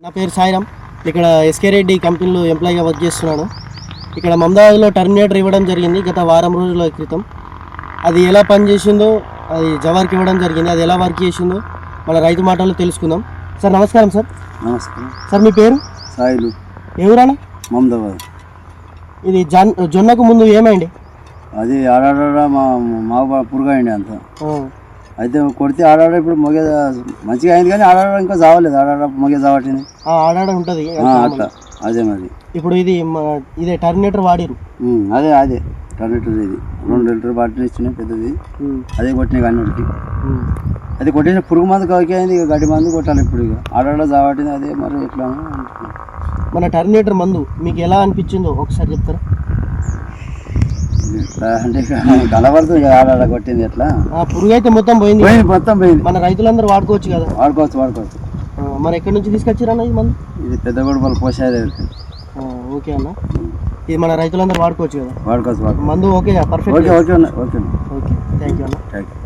నా పేరు సాయిరామ్. ఇక్కడ ఎస్కే రెడ్డి కంపెనీలో ఎంప్లాయీగా వర్క్ చేస్తున్నాను. ఇక్కడ మమదాబాద్లో టర్మినేటర్ ఇవ్వడం జరిగింది గత వారం రోజుల క్రితం. అది ఎలా పనిచేసిందో అది జవార్కి ఇవ్వడం జరిగింది. అది ఎలా వర్క్ చేసిందో మన రైతు మాటల్లో తెలుసుకుందాం. సార్ నమస్కారం. సార్ నమస్కారం సార్ మీ పేరు? సాయిలు. ఎవరన్నా? మమదాబాద్. ఇది జొన్నకు ముందు ఏమైంది? అది ఆడాడ మా పురుగైండి అంత. అయితే కొడితే ఆడాడ ఇప్పుడు మొగే మంచిగా అయింది, కానీ ఆడాడ ఇంకా చావలేదు. ఆడాడ మొగే చావట్టింది. ఆడాడ ఉంటుంది అట్లా అదే మరి. ఇప్పుడు ఇదే టర్మినేటర్ వాడిరు. అదే టర్మినేటర్. ఇది 2 లీటర్ బాటిల్ ఇచ్చినాయి పెద్దది. అదే కొట్టినాయి అన్నిటికి. అది కొట్టిన పురుగు మందు కాకి అయింది. ఇక గడ్డి మందు కొట్టాలి ఇప్పుడు. ఇక ఆడాడ చావట్టింది. అదే మరి ఎట్లా మన టర్మినేటర్ మందు మీకు ఎలా అనిపించిందో ఒకసారి చెప్తారా? అంటే కలబడుతుంది కదా ఆడాడ కొట్టింది. ఎట్లా పురుగు అయితే మొత్తం పోయింది. మొత్తం పోయింది. మన రైతులందరూ వాడుకోవచ్చు కదా? వాడుకోవచ్చు. మరి ఎక్కడి నుంచి తీసుకొచ్చిరన్న ఈ మందు? ఇది పెద్దగొడపల్లి పోసాదే. ఓకే అన్న, ఇది మన రైతులందరూ వాడుకోవచ్చు కదా? వాడుకోవచ్చు. మందు okay perfect. Okay. Thank you అన్న. Thank you.